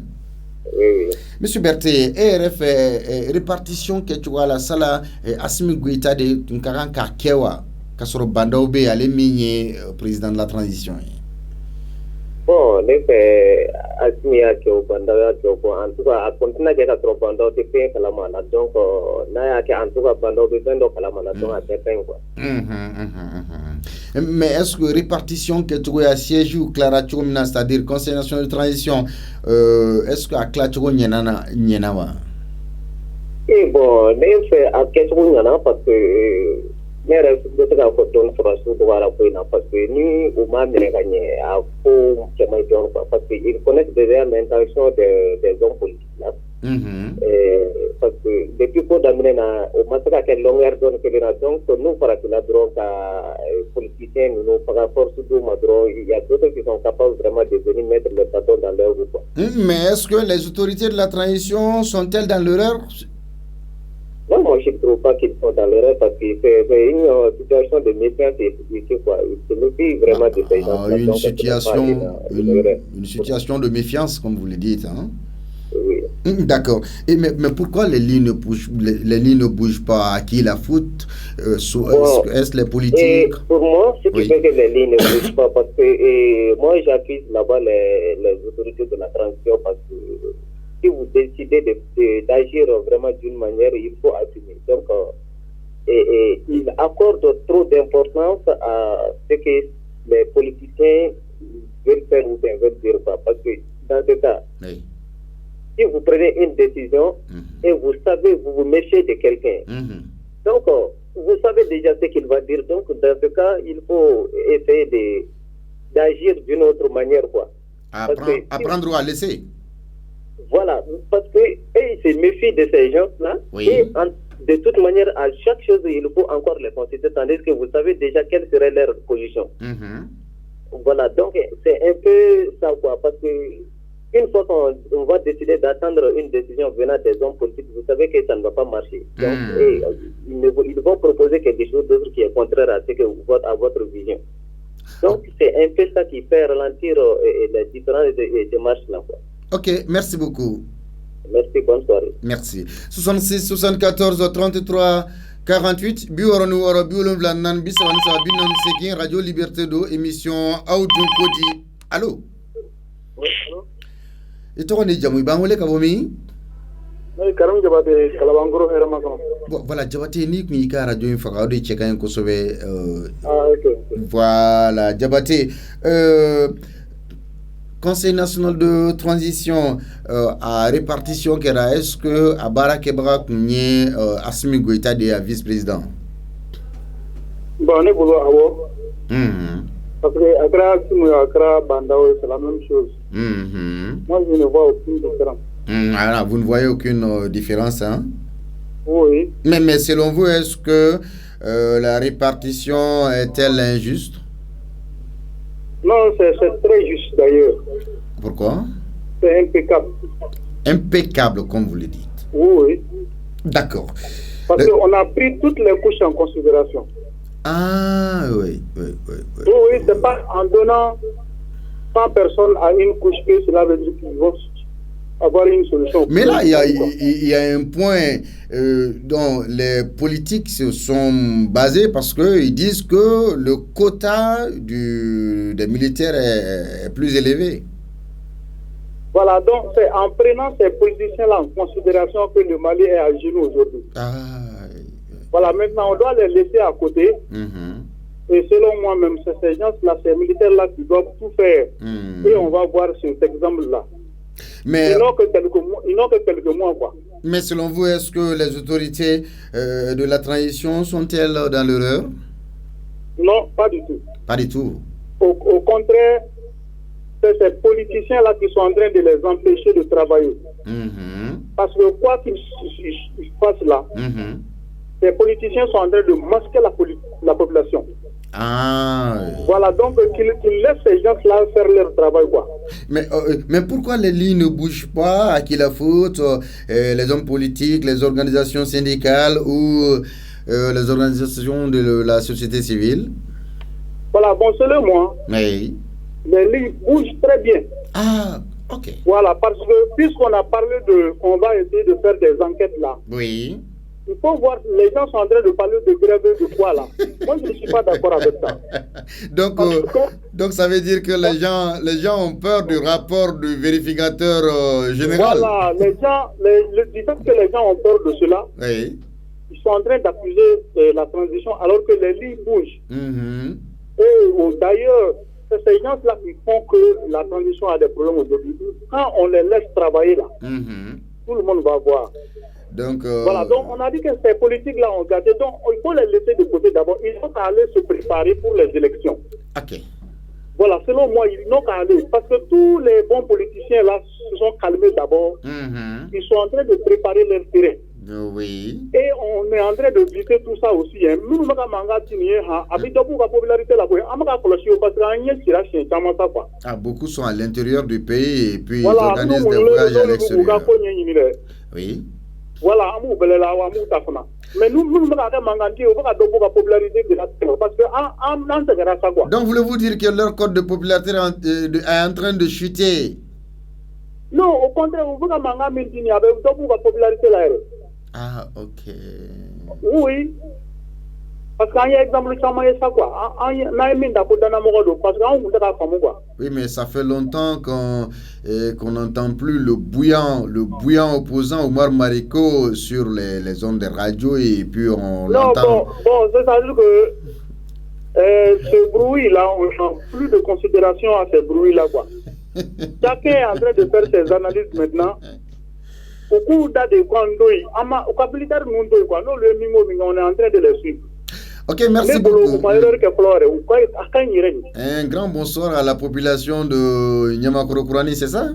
Oui. Monsieur Berthe, RF répartition que tu vois la sala Assimi Goïta de Tunkaran Kakewa, Kasoro Bandaobe, Alemini, président de la transition. Bon, les faits Assimi Bandaobe, en tout cas, à continuer à être trop Bandaobe, c'est Kalamana. Donc, Naya qui en tout cas Bandaobe, Bendo Kalamana, donc à certains quoi. Mais est-ce que répartition que tu vois à siège ou Clara Tchoumina, c'est-à-dire Conseil national de transition, est-ce que à Clara Tchoumina Nyenawa? Et bon, les faits à Tchoumina parce que mais parce que nous, au moins, parce qu'ils connaissent déjà l'intention des hommes politiques là. Parce que depuis qu'on d'amener au massacre à quelle longueur zone que donc nous par la drogue politiciens nous par rapport surtout il y a d'autres qui sont capables vraiment de venir mettre le bâton dans leur roue. Mais est-ce que les autorités de la transition sont-elles dans l'erreur? Non, moi je ne trouve pas qu'ils sont dans l'erreur parce que c'est une situation de méfiance et quoi. C'est vraiment de ces gens. Une situation de méfiance, comme vous le dites, hein? Oui. D'accord. Mais pourquoi les lignes ne bougent pas? À qui la faute? Est-ce les politiques? Pour moi, ce qui fait que les lignes ne bougent pas, parce que moi j'accuse là-bas les autorités de la transition parce que si vous décidez d'agir vraiment d'une manière, il faut assumer. Donc, il accorde trop d'importance à ce que les politiciens veulent faire ou veulent dire pas. Parce que dans ce cas, si vous prenez une décision et vous savez, vous vous méfiez de quelqu'un, donc vous savez déjà ce qu'il va dire. Donc, dans ce cas, il faut essayer d'agir d'une autre manière, quoi. Apprendre ou à laisser. Voilà, parce que ils se méfient de ces gens-là. Oui. Et de toute manière, à chaque chose, il faut encore les considérer, tandis que vous savez déjà quelle serait leur position. Voilà, donc c'est un peu ça, quoi, parce que une fois qu'on va décider d'attendre une décision venant des hommes politiques, vous savez que ça ne va pas marcher. Donc, ils vont proposer quelque chose d'autre qui est contraire à ce que à votre vision. Donc, c'est un peu ça qui fait ralentir les différentes démarches là. Ok, merci beaucoup. Merci, bonne soirée. Merci. 66 74 33 48 biworo ni woro biwolonwula nan bisabani saba binan sekin radio liberté do émission awdun kodi. Allô? Oui, allô? Ito ni jamu bangole kabomi? Oui, Karam Jabate Kalabangoro Herama kono. Bon, voilà, Jabate ni ku ka radio infaka do cheka ko sobe Ok. Voilà, Jabate Conseil national de transition à répartition kera, est-ce que Abara Kebra Kounye Assimi Goïta de vice-président? Bon, on est boulot à vous. Parce que Accra, Simu, Accra, Bandao, c'est la même chose. Moi, je ne vois aucune différence. Alors, vous ne voyez aucune différence, hein? Oui. Mais selon vous, est-ce que la répartition est-elle injuste? Non, c'est très juste d'ailleurs. Pourquoi? C'est impeccable. Impeccable, comme vous le dites. Oui. D'accord. Parce qu'on a pris toutes les couches en considération. Ah, oui. Oui, c'est pas en donnant 100 personnes à une couche que cela veut dire qu'ils vont avoir une solution. Mais là, il y a un point dont les politiques se sont basés parce qu'ils disent que le quota des militaires est plus élevé. Voilà, donc c'est en prenant ces politiciens-là en considération que le Mali est à genoux aujourd'hui. Voilà, maintenant on doit les laisser à côté. Et selon moi-même, c'est ces gens-là, ces militaires-là qui doivent tout faire. Et on va voir cet exemple-là. Mais ils n'ont que quelques mois, quoi. Mais selon vous, est-ce que les autorités de la transition sont-elles dans l'erreur? Non, pas du tout. Pas du tout. Au contraire, c'est ces politiciens-là qui sont en train de les empêcher de travailler. Parce que quoi qu'ils fassent là, ces politiciens sont en train de masquer la population. Voilà, donc qu'ils laissent ces gens-là faire leur travail, quoi. Mais pourquoi les lignes ne bougent pas? À qui la faute? Les hommes politiques, les organisations syndicales ou les organisations de la société civile? Voilà, bon, selon moi, oui. Les lignes bougent très bien. Ok. Voilà, parce que puisqu'on a parlé on va essayer de faire des enquêtes là. Oui. Il faut voir, les gens sont en train de parler de grève de quoi là. Moi, je ne suis pas d'accord avec ça. Donc, ça veut dire que les gens ont peur du rapport du vérificateur général. Voilà, du fait que les gens ont peur de cela, oui. Ils sont en train d'accuser la transition alors que les lignes bougent. Et d'ailleurs, c'est ces gens-là qui font que la transition a des problèmes aujourd'hui. Quand on les laisse travailler là, tout le monde va voir. Donc, voilà, donc on a dit que ces politiques-là ont gâté. Donc il faut les laisser de côté d'abord. Ils n'ont qu'à aller se préparer pour les élections. Ok. Voilà, selon moi, ils n'ont qu'à aller. Parce que tous les bons politiciens là se sont calmés d'abord. Ils sont en train de préparer leur terrain. Oui. Et on est en train de visiter tout ça aussi. Nous, nous beaucoup sont à l'intérieur du pays et puis voilà, ils organisent des voyages à l'extérieur. Oui. Voilà, mais nous popularité de la parce que donc voulez-vous dire que leur code de popularité est en train de chuter? Non, au contraire, on veut que popularité là. Ok. Oui. Parce qu'il y a exemple ça quoi. Oui, mais ça fait longtemps qu'on n'entend plus le bouillant opposant Omar Mariko sur les ondes de radio et puis on l'entend. Bon, c'est-à-dire que ce bruit-là, on n'a plus de considération à ce bruit-là, quoi. Chacun est en train de faire ses analyses maintenant. Au cours de on est en train de les suivre. Ok, merci beaucoup. Un grand bonsoir à la population de Niamakoro-Kourani, c'est ça?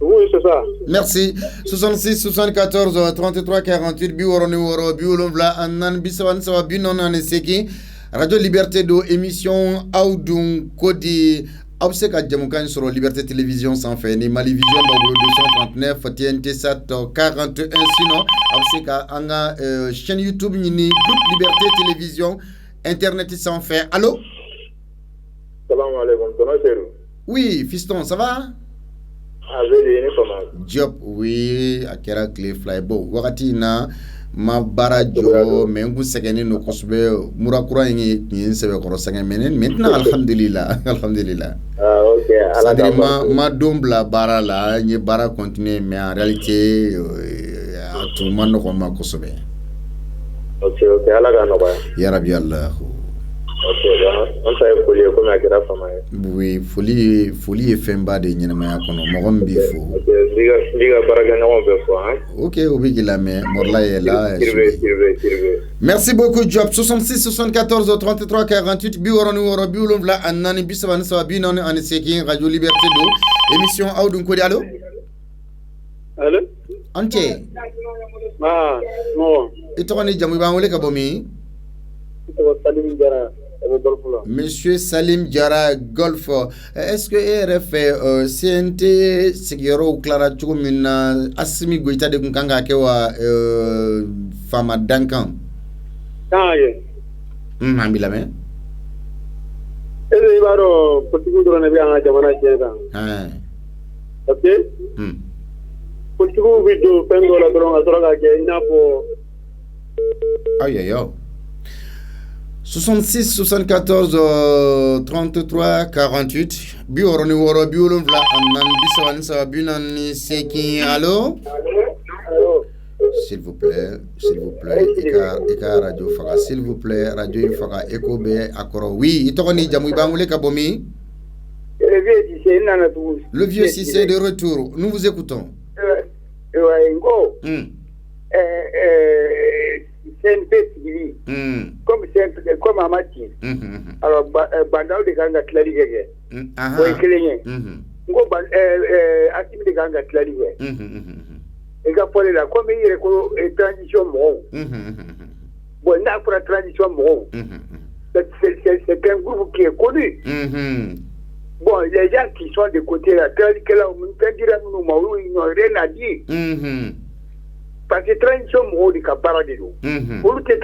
Oui, c'est ça. Merci. 66 74 33 48 biworo biwolonwula anan bisawan sawa binon seki Radio Liberté do émission Awdun Kodi. Abseka Djamoukan sur Liberté Télévision sans fin, ni Malivision 239, TNT 7 41, sinon Abseka Anga chaîne YouTube, ni groupe Liberté Télévision, Internet sans fin. Allô? Oui, fiston, ça va? Job, oui, à Kera Clefly. Bon, Wakati na ma barajo, mais on s'est no kosbe, Murakura y sebe korosanga menen. Maintenant, alhamdulillah, alhamdulillah. Ah, ok. C'est-à-dire, ma dombla bara la, nye bara continue, mais en réalité, tout le monde n'a pas kosbe. Ok, Allah no ba. Ya Rabbi Allah. Ok, on fait folie comme à Kera Fama. Oui, folie est fin bas de Nyenamaya Kono, Morom Bifo. Ok, liga baragana on peut fois. Ok, Obigila, mais Morla est là. Sirve. Merci beaucoup, Job. 66 74 33 48 Bioronu Biolumla Anani Bisavan Sabinon Aniseki Radio Liberté d'eau. Émission Aoudun Kodi. Allô? Allô? Ante. Ah, non. Et toi, on est Jamouibangole Kabomi? Monsieur Salim Diara Golf. Est-ce que RF CNT Sigiro Clara Chumina Asimi Guita de Kunkanga Kewa Fama Duncan? Ah, yes. Hambilame. Baro Portugal on est bien à Jamana Cheda. Ok? Portugal vidéo Pengo la Dronga Droga Napo. Aïe aïe aïe. 66 74 33 48 Bioroni woro biolum vla annan bisawan sa binani seki. Allô? S'il vous plaît, Eka radio faga, s'il vous plaît, radio faga Eko be akoro. Oui, itokoni jamu bangule kabomi. Le vieux Cissé de retour. Nous vous écoutons. Comme Amati. Alors, Bandao de Ganga Clarigue. Oui, Clénie. Asim de Ganga Clarigue. Et Gapola, comme il est transition mot. Bon, n'a pour la transition mot. C'est un groupe qui est connu. Bon, les gens qui sont de côté là, ils n'ont rien à dire. Parce que transition mot de Kapara de l'eau. Où tes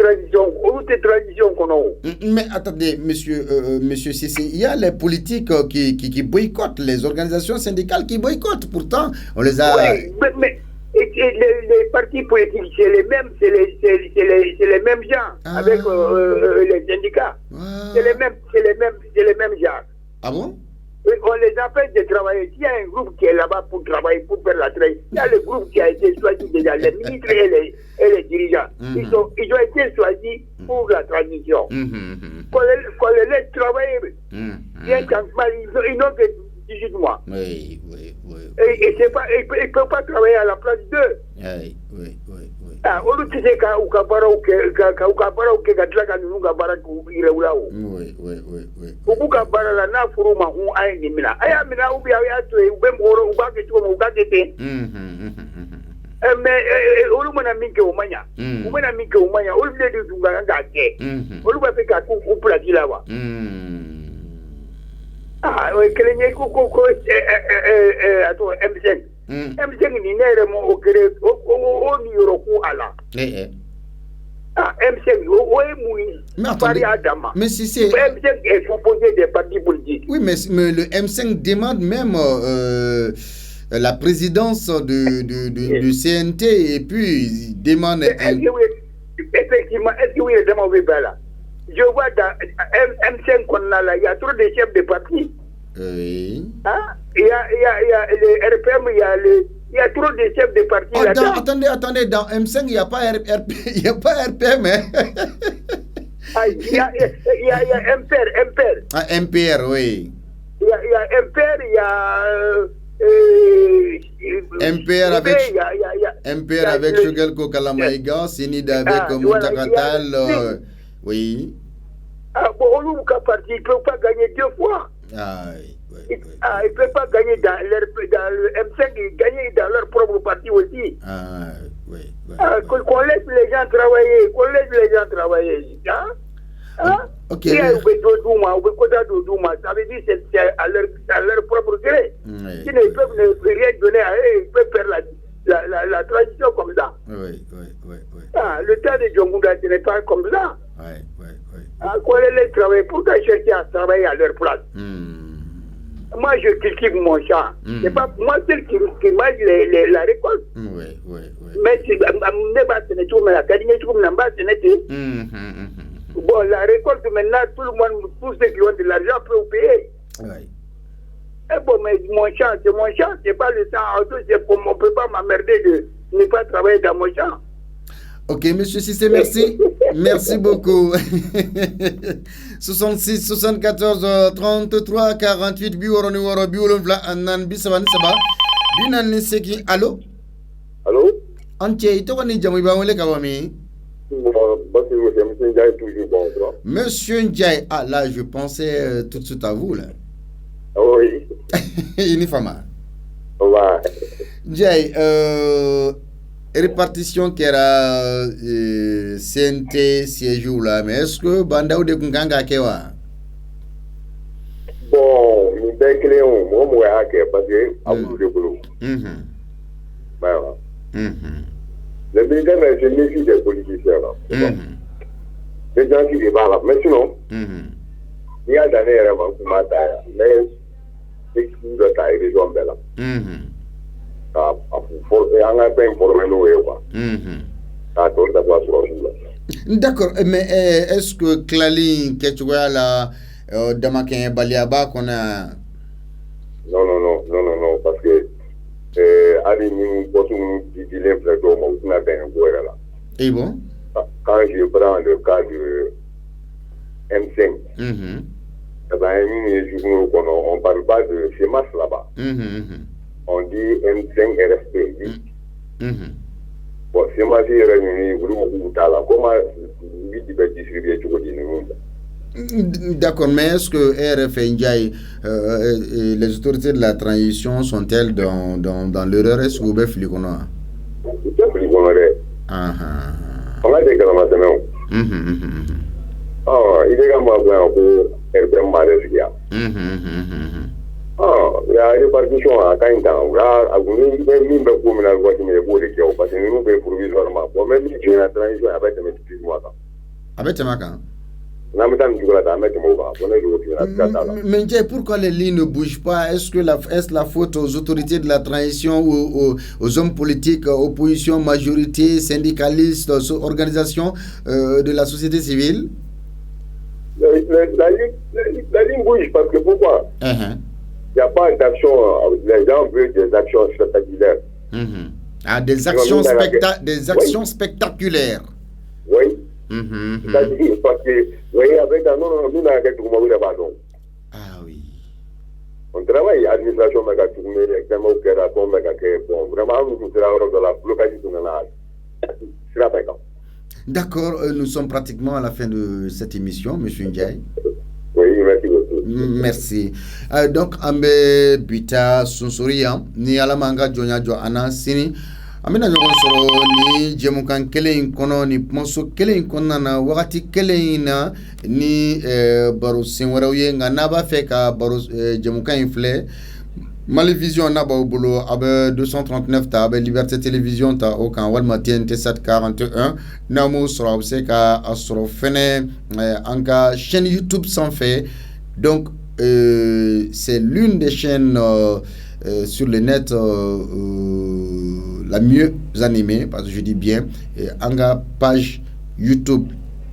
transitions qu'on a. Mais attendez, monsieur Cissé, il y a les politiques qui boycottent, les organisations syndicales qui boycottent. Pourtant, on les a. Oui, mais les partis politiques, c'est les mêmes gens avec les syndicats. C'est les mêmes gens. Ah bon? On les appelle de travailler. Il y a un groupe qui est là-bas pour travailler, pour faire la traite. Il y a le groupe qui a été choisi déjà, les ministres et les dirigeants. Ils ont été choisis pour la transition. Qu'on les laisse travailler. Ils n'ont que 18 mois. Oui. Et ils ne peuvent pas travailler à la place d'eux. Oui. Ah, on le sait qu'au Kabara ou que Gatlaka nous Gabara ou Irewao. Oui. Au Kabara, la Nafuruma ou Aïnimina. Ayamina ou bien ou Bemoro ou Bagate ou Bagate. Mais Olumana Mike ou Mania. Oumana Mike ou Mania, all the Dungagate. Olumapeka ou Platilawa. Ah, oui, Kenya Koko, M5. M5 ni nere mo okere o ni roku ala. M5 o moui pari adama. Mais si c'est M5 est composé des partis politiques. Oui, mais le M5 demande même la présidence du CNT et puis demande. Effectivement, est-ce que oui, les demande là. Je vois dans M5 qu'on a là, il y a trop de chefs de parti. Oui. Il y a les RPM, il y a trop de chefs de parti là-dedans. Attendez, dans M5, il n'y a pas RPM. Hein? Il y a MPR. Ah, MPR, oui. Il y a MPR, il y a MPR avec Chogelko Kalamaïga, Sinid avec Moutakatal. Oui. Bon, on nous parti, il ne peut pas gagner 2 fois. Il ne peut pas gagner dans le M5, il gagne dans leur propre parti aussi. Qu'on laisse les gens travailler. Ok. Ça veut dire que c'est à leur propre gré. Ils ne peuvent rien donner à eux, ils peuvent faire la transition comme ça. Oui. Le temps de Djongouda, ce n'est pas comme ça. Oui. Qu'on les laisse travailler, pourquoi chercher à travailler à leur place? moi je cultive mon champ. C'est pas moi seul qui mange la récolte. Oui. Mais si bon, la récolte maintenant, tout le monde, tous ceux qui ont de l'argent peuvent payer. Oui. Et bon, mais mon champ, c'est pas le champ. On ne peut pas m'emmerder de ne pas travailler dans mon champ. Ok, monsieur Cissé, merci. Merci beaucoup. 66 74 33 48 biworo ni woro biwolon vla anan bisabani saba binan ni seki. Allô? Allô? Anche ito ni jamu ba wole kawami? Monsieur Ndiaye toujours bon. Monsieur Ndiaye, ah là je pensais tout de suite à vous là. Oui. Inifama. Ouais. Ndiaye, répartition qui era CNT siège là, mais est-ce que banda ou de kunganga kewa? Bon, nous déclarons moi parce que à vous de boulot. Voilà. Le président c'est méfie des politiciens là. Les gens qui débattent là, mais sinon, il y a des années vraiment pour ma taille, mais c'est tout de taille des gens là. D'accord, mais est-ce que Claline Ketchouya la Damakin Baliaba qu'on a? Non, parce que Ali nous posons du dilemme plutôt on a bien là. Et bon? Quand je prends le cas de M5, on ne parle pas de CEMAS là-bas. On dit M5 RFP. Bon, si moi j'ai réuni, comment il va distribuer tout le monde? D'accord, mais est-ce que RFP les autorités de la transition sont-elles dans l'erreur? Est-ce que vous avez fait le connaître? On a des grands maintenant. Il est quand même RFP Malaysia. Il y a une répartition à Kaintan. Il y a une communale qui est parce que nous sommes provisoirement. Pour même si la transition avec mes petits mois. Avec Tamakan. Mais pourquoi les lignes ne bougent pas? Est-ce la faute aux autorités de la transition ou aux hommes politiques, opposition, majorité, syndicalistes, organisations de la société civile? La ligne bouge parce que pourquoi? Il n'y a pas d'action, les gens veulent des actions spectaculaires. Des actions spectaculaires. Oui. C'est-à-dire parce que, vous voyez, avec nous, on a quelques moments de bâton. Ah oui. On travaille, administration, examen au Kératon, bon, vraiment, nous sommes dans la localité de la D'accord, nous sommes pratiquement à la fin de cette émission, M. Ndiaye. Oui, merci beaucoup. Merci. Donc, Ambe Bita Sunsoria, ni Alamanga Jonyajo Anasini, Amina Jonsoro, ni Jemukan Kelein Kono, ni Ponso Kelein Konana, Wakati Keleina, ni Barusin Naba Feka, Barus Jemukan Infle. Malivision naba obulo abe 239 ta abe Liberté Télévision ta okan walma TNT 741 namu soro ka asro fene anka chaîne YouTube sans fait. Donc c'est l'une des chaînes sur le net la mieux animée, parce que je dis bien, anga page YouTube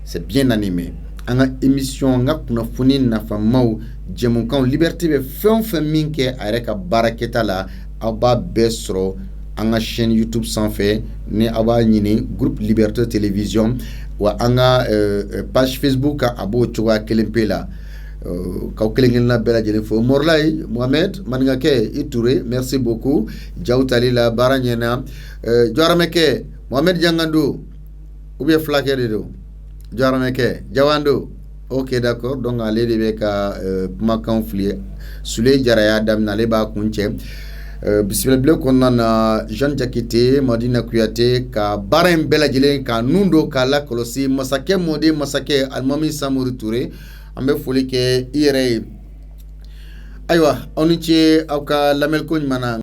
c'est bien animé. Anga émission nga kuna funi na famau Jemukan Liberté be fon minke areka baraketa la aba besro anga chaîne YouTube sans fait ne aba nyini groupe Liberté Télévision wa anga page Facebook abo chowa kelempela kaw kelengel na bela jele fo morlay Mohamed manga ke Itouré, merci beaucoup jawtali la baranyena jorameke Mohamed Jangandou ou bien flaquer do Jarameke, Jawando. Ok, d'accord. Donc, allez, les ka Makan Flié. Souley Jaraya Dam Naleba Kunche. Bismillah, qu'on a Jean Jakite, Madina Kuyate, ka Barem Beladjile, ka Nundo, ka La Kolosi, Masake Mode, Masake Almami Samouri Touré. Ambe Folike, Ire. Aywa, on y est, Auka Lamel Koun Mana.